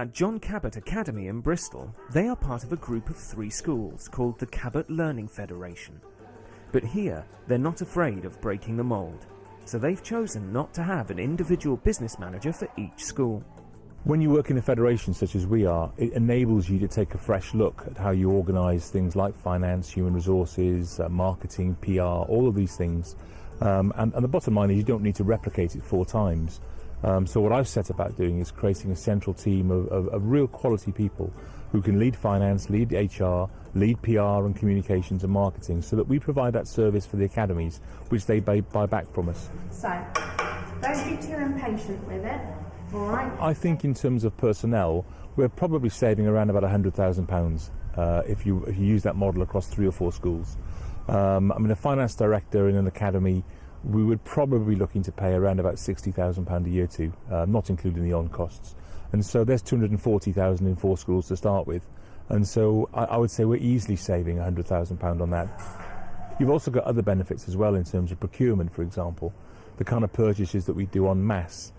At John Cabot Academy in Bristol, they are part of a group of 3 schools called the Cabot Learning Federation. But here, they're not afraid of breaking the mould, so they've chosen not to have an individual business manager for each school. When you work in a federation such as we are, it enables you to take a fresh look at how you organise things like finance, human resources, marketing, PR, all of these things. And the bottom line is you don't need to replicate it 4 times. So what I've set about doing is creating a central team of real quality people who can lead finance, lead HR, lead PR and communications and marketing, so that we provide that service for the academies, which they buy back from us. So, don't be too impatient with it, all right? I think in terms of personnel, we're probably saving around about £100,000 if you use that model across 3 or 4 schools. I mean, a finance director in an academy, we would probably be looking to pay around about £60,000 a year to, not including the on costs. And so there's £240,000 in 4 schools to start with. And so I would say we're easily saving £100,000 on that. You've also got other benefits as well in terms of procurement, for example. The kind of purchases that we do en masse,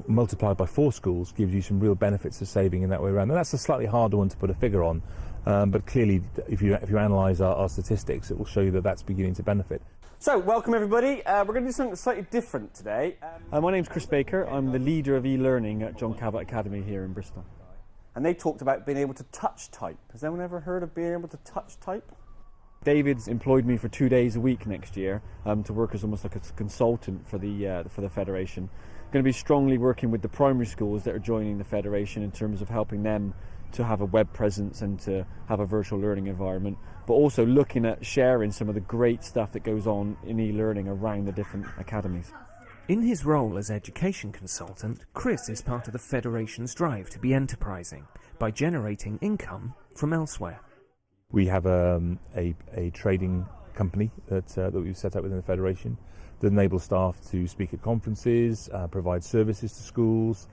multiplied by 4 schools, gives you some real benefits of saving in that way around. And that's a slightly harder one to put a figure on, but clearly if you analyse our statistics, it will show you that that's beginning to benefit. So, welcome everybody. We're going to do something slightly different today. My name's Chris Baker. I'm the leader of e-learning at John Cabot Academy here in Bristol. And they talked about being able to touch type. Has anyone ever heard of being able to touch type? David's employed me for 2 days a week next year to work as almost like a consultant for the federation. Going to be strongly working with the primary schools that are joining the federation in terms of helping them to have a web presence and to have a virtual learning environment, but also looking at sharing some of the great stuff that goes on in e-learning around the different academies. In his role as education consultant, Chris is part of the Federation's drive to be enterprising by generating income from elsewhere. We have a trading company that we've set up within the Federation that enables staff to speak at conferences, provide services to schools,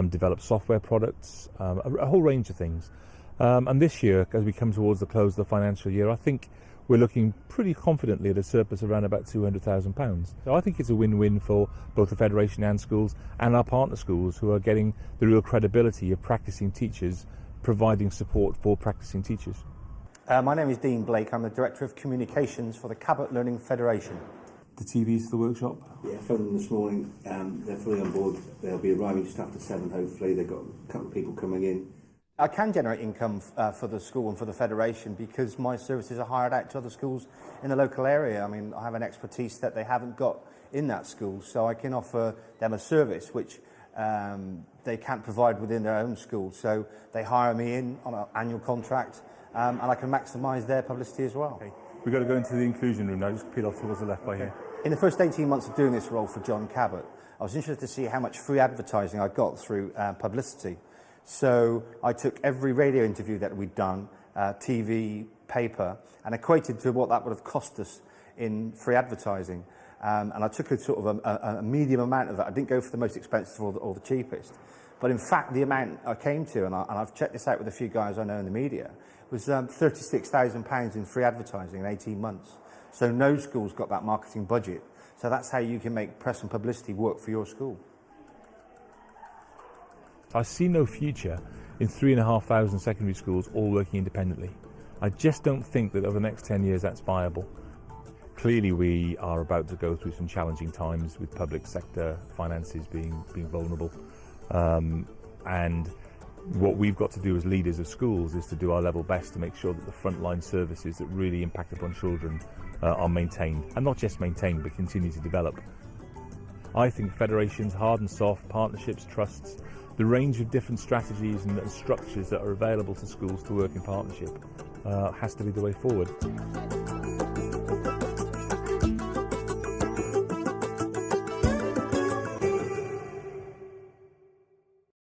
develop software products, a whole range of things. And this year, as we come towards the close of the financial year, I think we're looking pretty confidently at a surplus around about £200,000. So I think it's a win-win for both the Federation and schools and our partner schools, who are getting the real credibility of practicing teachers, providing support for practicing teachers. My name is Dean Blake. I'm the Director of Communications for the Cabot Learning Federation. The TVs for the workshop? Yeah, phoned them this morning. They're fully on board. They'll be arriving just after 7, hopefully. They've got a couple of people coming in. I can generate income for the school and for the Federation because my services are hired out to other schools in the local area. I mean, I have an expertise that they haven't got in that school, so I can offer them a service which they can't provide within their own school. So they hire me in on an annual contract, and I can maximise their publicity as well. Okay. We've got to go into the inclusion room now. Just peel off towards the left by here. In the first 18 months of doing this role for John Cabot, I was interested to see how much free advertising I got through publicity. So I took every radio interview that we'd done, TV, paper, and equated to what that would have cost us in free advertising. And I took a sort of a medium amount of that. I didn't go for the most expensive or the cheapest. But in fact, the amount I came to, and I've checked this out with a few guys I know in the media, was £36,000 in free advertising in 18 months. So no school's got that marketing budget. So that's how you can make press and publicity work for your school. I see no future in 3,500 secondary schools all working independently. I just don't think that over the next 10 years that's viable. Clearly we are about to go through some challenging times with public sector finances being vulnerable. And what we've got to do as leaders of schools is to do our level best to make sure that the frontline services that really impact upon children are maintained, and not just maintained but continue to develop. I think federations, hard and soft, partnerships, trusts, the range of different strategies and structures that are available to schools to work in partnership has to be the way forward.